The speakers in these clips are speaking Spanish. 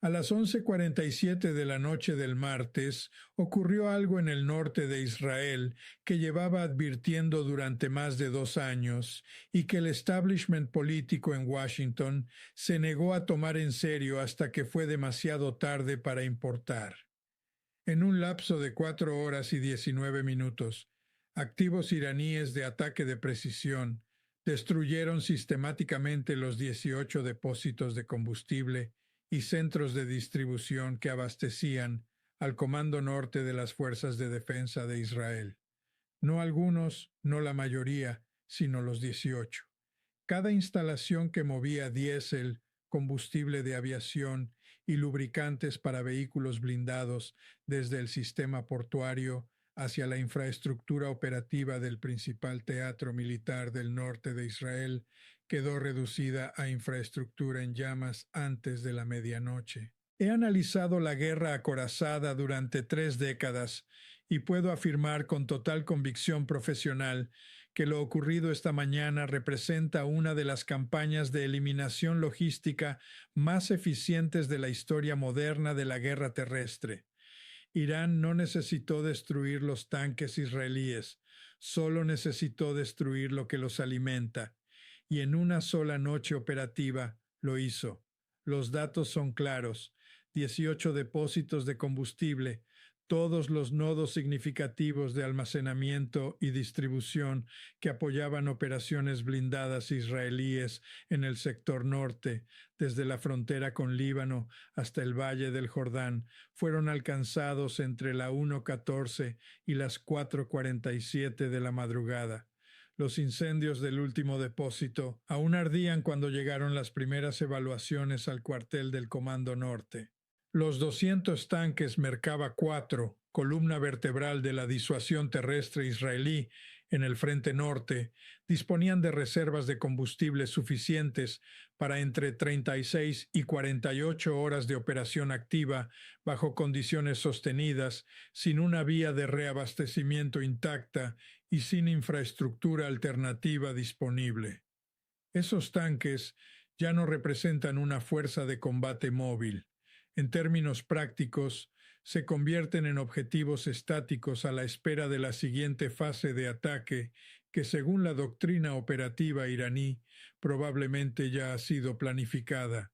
A las 11:47 de la noche del martes ocurrió algo en el norte de Israel que llevaba advirtiendo durante más de 2 años y que el establishment político en Washington se negó a tomar en serio hasta que fue demasiado tarde para importar. En un lapso de 4 horas y 19 minutos, activos iraníes de ataque de precisión destruyeron sistemáticamente los 18 depósitos de combustible y centros de distribución que abastecían al Comando Norte de las Fuerzas de Defensa de Israel. No algunos, no la mayoría, sino los 18. Cada instalación que movía diésel, combustible de aviación y lubricantes para vehículos blindados desde el sistema portuario hacia la infraestructura operativa del principal teatro militar del norte de Israel quedó reducida a infraestructura en llamas antes de la medianoche. He analizado la guerra acorazada durante 3 décadas y puedo afirmar con total convicción profesional que lo ocurrido esta mañana representa una de las campañas de eliminación logística más eficientes de la historia moderna de la guerra terrestre. Irán no necesitó destruir los tanques israelíes, solo necesitó destruir lo que los alimenta, y en una sola noche operativa lo hizo. Los datos son claros: 18 depósitos de combustible, todos los nodos significativos de almacenamiento y distribución que apoyaban operaciones blindadas israelíes en el sector norte, desde la frontera con Líbano hasta el Valle del Jordán, fueron alcanzados entre la 1:14 y las 4:47 de la madrugada. Los incendios del último depósito aún ardían cuando llegaron las primeras evaluaciones al cuartel del Comando Norte. Los 200 tanques Merkava 4, columna vertebral de la disuasión terrestre israelí en el frente norte, disponían de reservas de combustible suficientes para entre 36 y 48 horas de operación activa bajo condiciones sostenidas, sin una vía de reabastecimiento intacta y sin infraestructura alternativa disponible. Esos tanques ya no representan una fuerza de combate móvil. En términos prácticos, se convierten en objetivos estáticos a la espera de la siguiente fase de ataque que, según la doctrina operativa iraní, probablemente ya ha sido planificada.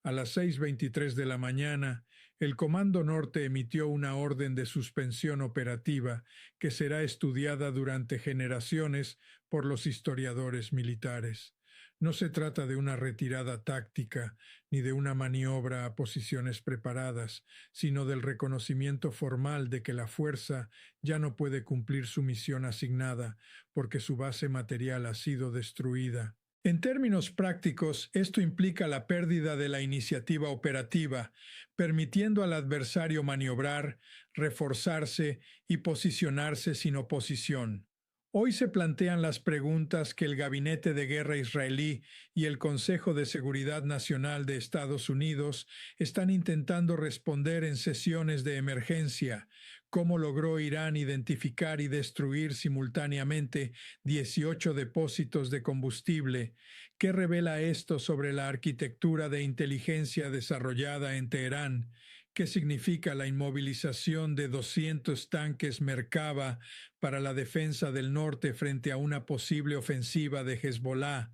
A las 6:23 de la mañana, el Comando Norte emitió una orden de suspensión operativa que será estudiada durante generaciones por los historiadores militares. No se trata de una retirada táctica ni de una maniobra a posiciones preparadas, sino del reconocimiento formal de que la fuerza ya no puede cumplir su misión asignada porque su base material ha sido destruida. En términos prácticos, esto implica la pérdida de la iniciativa operativa, permitiendo al adversario maniobrar, reforzarse y posicionarse sin oposición. Hoy se plantean las preguntas que el Gabinete de Guerra israelí y el Consejo de Seguridad Nacional de Estados Unidos están intentando responder en sesiones de emergencia. ¿Cómo logró Irán identificar y destruir simultáneamente 18 depósitos de combustible? ¿Qué revela esto sobre la arquitectura de inteligencia desarrollada en Teherán? ¿Qué significa la inmovilización de 200 tanques Merkava para la defensa del norte frente a una posible ofensiva de Hezbollah?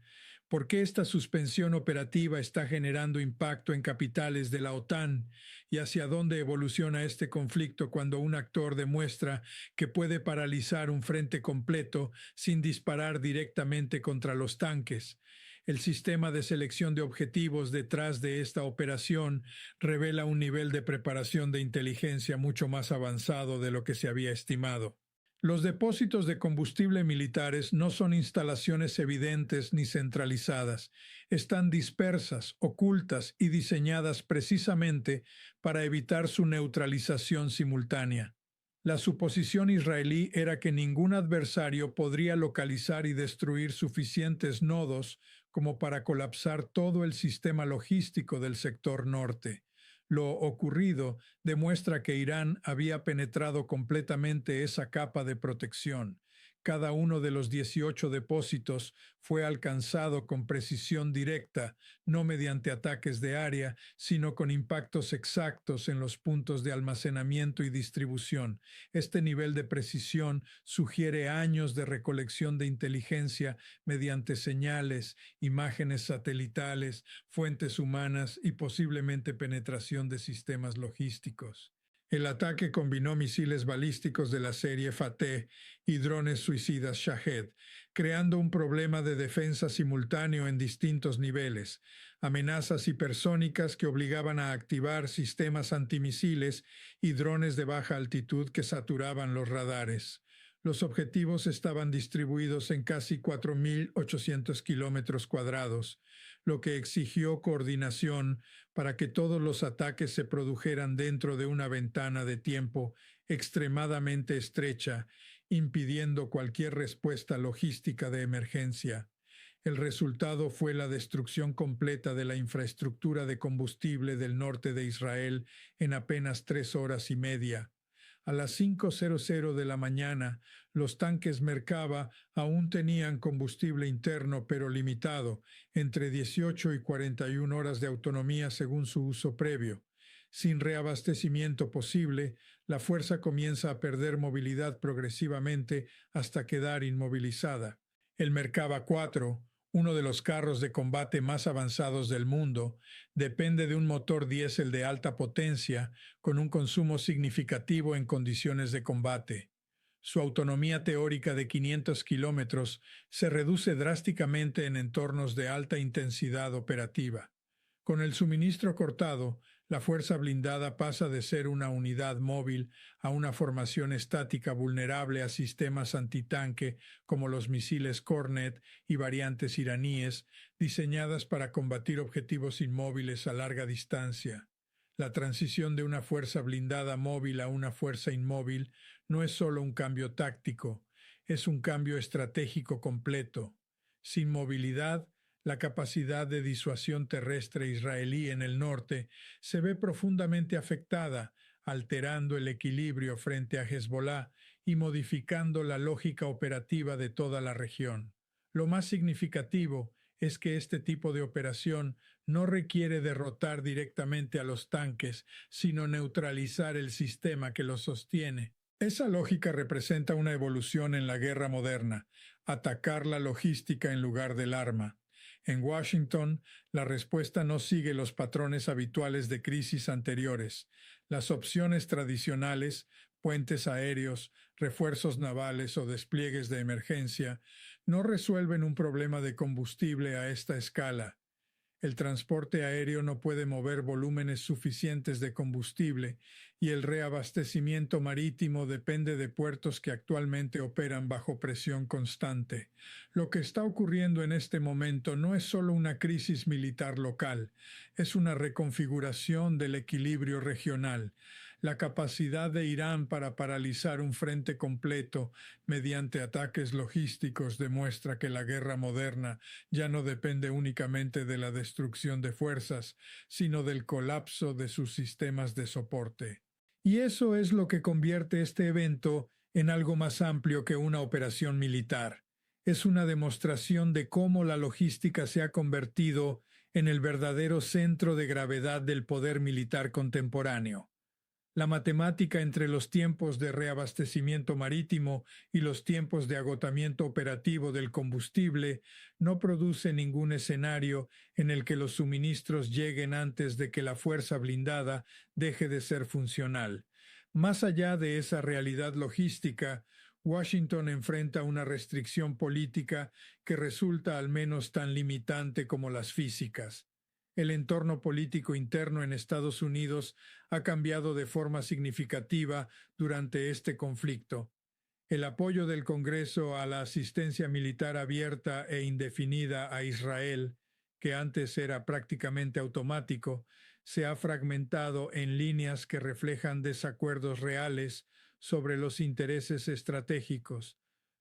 ¿Por qué esta suspensión operativa está generando impacto en capitales de la OTAN? ¿Y hacia dónde evoluciona este conflicto cuando un actor demuestra que puede paralizar un frente completo sin disparar directamente contra los tanques? El sistema de selección de objetivos detrás de esta operación revela un nivel de preparación de inteligencia mucho más avanzado de lo que se había estimado. Los depósitos de combustible militares no son instalaciones evidentes ni centralizadas. Están dispersas, ocultas y diseñadas precisamente para evitar su neutralización simultánea. La suposición israelí era que ningún adversario podría localizar y destruir suficientes nodos como para colapsar todo el sistema logístico del sector norte. Lo ocurrido demuestra que Irán había penetrado completamente esa capa de protección. Cada uno de los 18 depósitos fue alcanzado con precisión directa, no mediante ataques de área, sino con impactos exactos en los puntos de almacenamiento y distribución. Este nivel de precisión sugiere años de recolección de inteligencia mediante señales, imágenes satelitales, fuentes humanas y posiblemente penetración de sistemas logísticos. El ataque combinó misiles balísticos de la serie Fateh y drones suicidas Shahed, creando un problema de defensa simultáneo en distintos niveles, amenazas hipersónicas que obligaban a activar sistemas antimisiles y drones de baja altitud que saturaban los radares. Los objetivos estaban distribuidos en casi 4.800 kilómetros cuadrados, lo que exigió coordinación para que todos los ataques se produjeran dentro de una ventana de tiempo extremadamente estrecha, impidiendo cualquier respuesta logística de emergencia. El resultado fue la destrucción completa de la infraestructura de combustible del norte de Israel en apenas 3 horas y media. A las 5:00 de la mañana, los tanques Merkava aún tenían combustible interno pero limitado, entre 18 y 41 horas de autonomía según su uso previo. Sin reabastecimiento posible, la fuerza comienza a perder movilidad progresivamente hasta quedar inmovilizada. El Merkava 4, uno de los carros de combate más avanzados del mundo, depende de un motor diésel de alta potencia con un consumo significativo en condiciones de combate. Su autonomía teórica de 500 kilómetros se reduce drásticamente en entornos de alta intensidad operativa. Con el suministro cortado, la fuerza blindada pasa de ser una unidad móvil a una formación estática vulnerable a sistemas antitanque como los misiles Kornet y variantes iraníes, diseñadas para combatir objetivos inmóviles a larga distancia. La transición de una fuerza blindada móvil a una fuerza inmóvil no es solo un cambio táctico, es un cambio estratégico completo. Sin movilidad, la capacidad de disuasión terrestre israelí en el norte se ve profundamente afectada, alterando el equilibrio frente a Hezbollah y modificando la lógica operativa de toda la región. Lo más significativo es que este tipo de operación no requiere derrotar directamente a los tanques, sino neutralizar el sistema que los sostiene. Esa lógica representa una evolución en la guerra moderna, atacar la logística en lugar del arma. En Washington, la respuesta no sigue los patrones habituales de crisis anteriores. Las opciones tradicionales, puentes aéreos, refuerzos navales o despliegues de emergencia, no resuelven un problema de combustible a esta escala. El transporte aéreo no puede mover volúmenes suficientes de combustible y el reabastecimiento marítimo depende de puertos que actualmente operan bajo presión constante. Lo que está ocurriendo en este momento no es solo una crisis militar local, es una reconfiguración del equilibrio regional. La capacidad de Irán para paralizar un frente completo mediante ataques logísticos demuestra que la guerra moderna ya no depende únicamente de la destrucción de fuerzas, sino del colapso de sus sistemas de soporte. Y eso es lo que convierte este evento en algo más amplio que una operación militar. Es una demostración de cómo la logística se ha convertido en el verdadero centro de gravedad del poder militar contemporáneo. La matemática entre los tiempos de reabastecimiento marítimo y los tiempos de agotamiento operativo del combustible no produce ningún escenario en el que los suministros lleguen antes de que la fuerza blindada deje de ser funcional. Más allá de esa realidad logística, Washington enfrenta una restricción política que resulta al menos tan limitante como las físicas. El entorno político interno en Estados Unidos ha cambiado de forma significativa durante este conflicto. El apoyo del Congreso a la asistencia militar abierta e indefinida a Israel, que antes era prácticamente automático, se ha fragmentado en líneas que reflejan desacuerdos reales sobre los intereses estratégicos,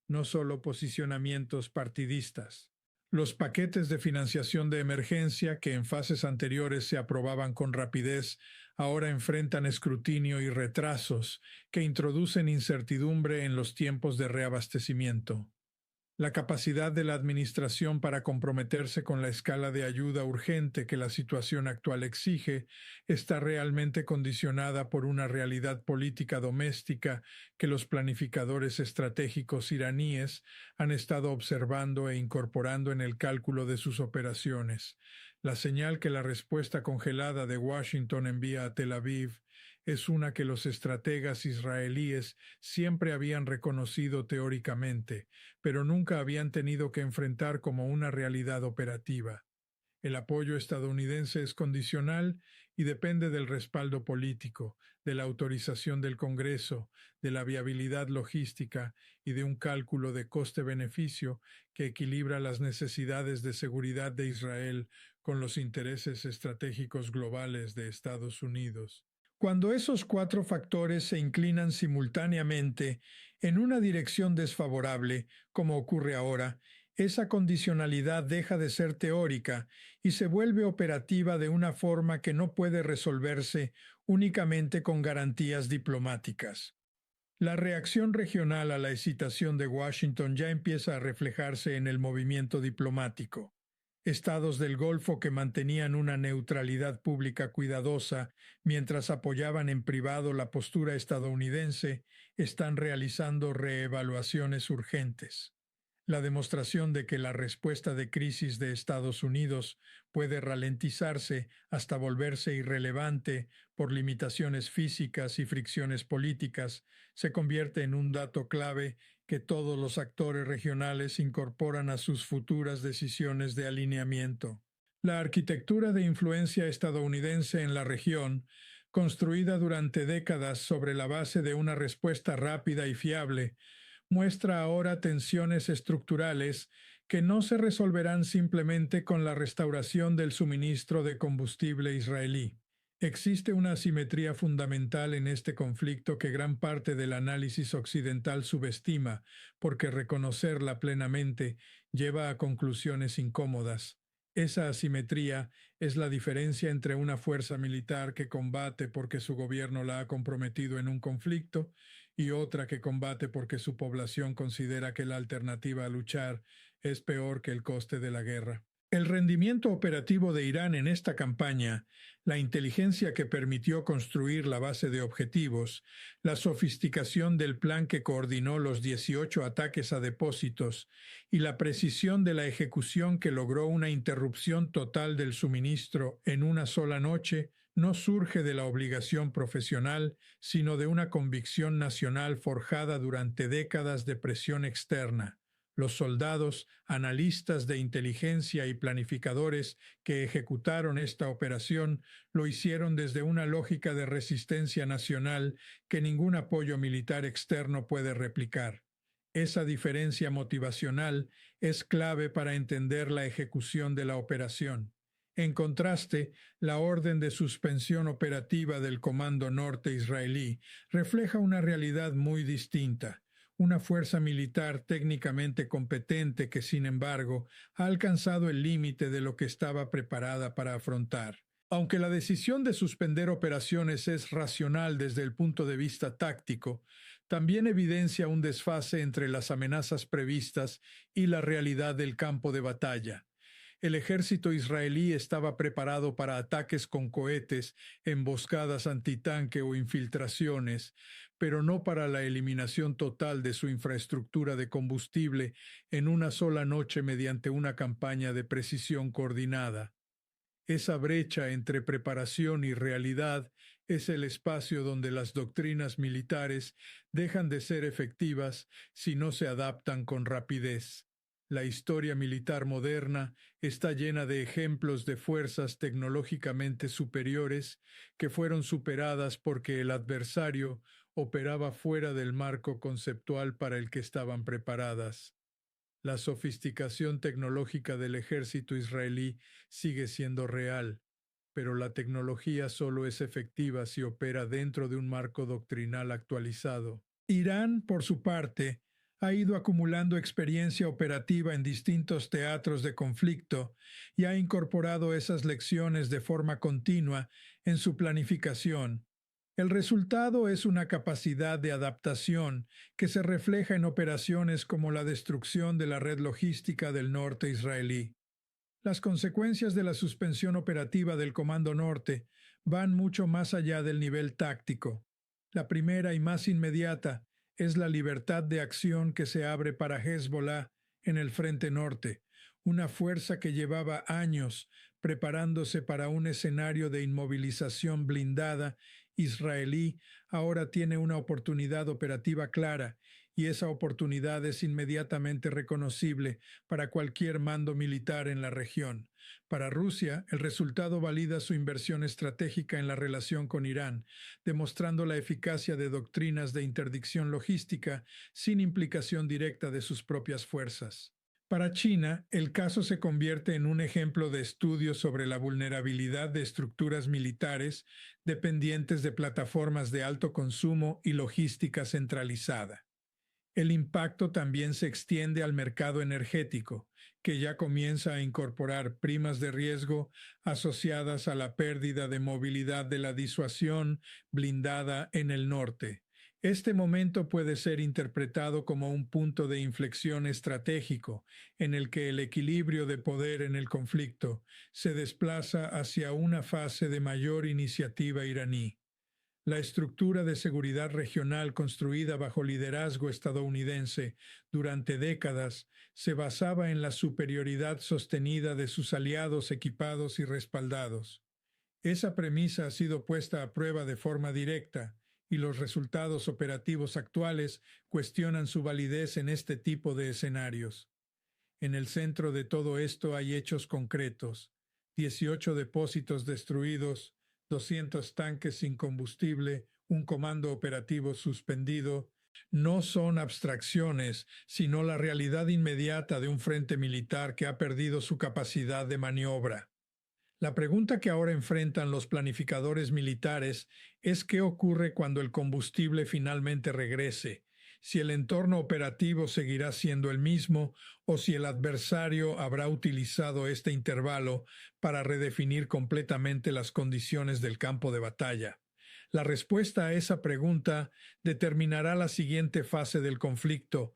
no solo posicionamientos partidistas. Los paquetes de financiación de emergencia, que en fases anteriores se aprobaban con rapidez, ahora enfrentan escrutinio y retrasos que introducen incertidumbre en los tiempos de reabastecimiento. La capacidad de la Administración para comprometerse con la escala de ayuda urgente que la situación actual exige está realmente condicionada por una realidad política doméstica que los planificadores estratégicos iraníes han estado observando e incorporando en el cálculo de sus operaciones. La señal que la respuesta congelada de Washington envía a Tel Aviv es una que los estrategas israelíes siempre habían reconocido teóricamente, pero nunca habían tenido que enfrentar como una realidad operativa. El apoyo estadounidense es condicional y depende del respaldo político, de la autorización del Congreso, de la viabilidad logística y de un cálculo de coste-beneficio que equilibra las necesidades de seguridad de Israel con los intereses estratégicos globales de Estados Unidos. Cuando esos cuatro factores se inclinan simultáneamente en una dirección desfavorable, como ocurre ahora, esa condicionalidad deja de ser teórica y se vuelve operativa de una forma que no puede resolverse únicamente con garantías diplomáticas. La reacción regional a la hesitación de Washington ya empieza a reflejarse en el movimiento diplomático. Estados del Golfo que mantenían una neutralidad pública cuidadosa mientras apoyaban en privado la postura estadounidense están realizando reevaluaciones urgentes. La demostración de que la respuesta de crisis de Estados Unidos puede ralentizarse hasta volverse irrelevante por limitaciones físicas y fricciones políticas se convierte en un dato clave que todos los actores regionales incorporan a sus futuras decisiones de alineamiento. La arquitectura de influencia estadounidense en la región, construida durante décadas sobre la base de una respuesta rápida y fiable, muestra ahora tensiones estructurales que no se resolverán simplemente con la restauración del suministro de combustible israelí. Existe una asimetría fundamental en este conflicto que gran parte del análisis occidental subestima, porque reconocerla plenamente lleva a conclusiones incómodas. Esa asimetría es la diferencia entre una fuerza militar que combate porque su gobierno la ha comprometido en un conflicto y otra que combate porque su población considera que la alternativa a luchar es peor que el coste de la guerra. El rendimiento operativo de Irán en esta campaña, la inteligencia que permitió construir la base de objetivos, la sofisticación del plan que coordinó los 18 ataques a depósitos y la precisión de la ejecución que logró una interrupción total del suministro en una sola noche, no surge de la obligación profesional, sino de una convicción nacional forjada durante décadas de presión externa. Los soldados, analistas de inteligencia y planificadores que ejecutaron esta operación lo hicieron desde una lógica de resistencia nacional que ningún apoyo militar externo puede replicar. Esa diferencia motivacional es clave para entender la ejecución de la operación. En contraste, la orden de suspensión operativa del Comando Norte israelí refleja una realidad muy distinta. Una fuerza militar técnicamente competente que, sin embargo, ha alcanzado el límite de lo que estaba preparada para afrontar. Aunque la decisión de suspender operaciones es racional desde el punto de vista táctico, también evidencia un desfase entre las amenazas previstas y la realidad del campo de batalla. El ejército israelí estaba preparado para ataques con cohetes, emboscadas antitanque o infiltraciones, pero no para la eliminación total de su infraestructura de combustible en una sola noche mediante una campaña de precisión coordinada. Esa brecha entre preparación y realidad es el espacio donde las doctrinas militares dejan de ser efectivas si no se adaptan con rapidez. La historia militar moderna está llena de ejemplos de fuerzas tecnológicamente superiores que fueron superadas porque el adversario operaba fuera del marco conceptual para el que estaban preparadas. La sofisticación tecnológica del ejército israelí sigue siendo real, pero la tecnología solo es efectiva si opera dentro de un marco doctrinal actualizado. Irán, por su parte, Ha ido acumulando experiencia operativa en distintos teatros de conflicto y ha incorporado esas lecciones de forma continua en su planificación. El resultado es una capacidad de adaptación que se refleja en operaciones como la destrucción de la red logística del norte israelí. Las consecuencias de la suspensión operativa del Comando Norte van mucho más allá del nivel táctico. La primera y más inmediata es la libertad de acción que se abre para Hezbollah en el Frente Norte, una fuerza que llevaba años preparándose para un escenario de inmovilización blindada israelí, ahora tiene una oportunidad operativa clara, y esa oportunidad es inmediatamente reconocible para cualquier mando militar en la región. Para Rusia, el resultado valida su inversión estratégica en la relación con Irán, demostrando la eficacia de doctrinas de interdicción logística sin implicación directa de sus propias fuerzas. Para China, el caso se convierte en un ejemplo de estudio sobre la vulnerabilidad de estructuras militares dependientes de plataformas de alto consumo y logística centralizada. El impacto también se extiende al mercado energético, que ya comienza a incorporar primas de riesgo asociadas a la pérdida de movilidad de la disuasión blindada en el norte. Este momento puede ser interpretado como un punto de inflexión estratégico en el que el equilibrio de poder en el conflicto se desplaza hacia una fase de mayor iniciativa iraní. La estructura de seguridad regional construida bajo liderazgo estadounidense durante décadas se basaba en la superioridad sostenida de sus aliados equipados y respaldados. Esa premisa ha sido puesta a prueba de forma directa, y los resultados operativos actuales cuestionan su validez en este tipo de escenarios. En el centro de todo esto hay hechos concretos: 18 depósitos destruidos, 200 tanques sin combustible, un comando operativo suspendido. No son abstracciones, sino la realidad inmediata de un frente militar que ha perdido su capacidad de maniobra. La pregunta que ahora enfrentan los planificadores militares es qué ocurre cuando el combustible finalmente regrese, si el entorno operativo seguirá siendo el mismo o si el adversario habrá utilizado este intervalo para redefinir completamente las condiciones del campo de batalla. La respuesta a esa pregunta determinará la siguiente fase del conflicto,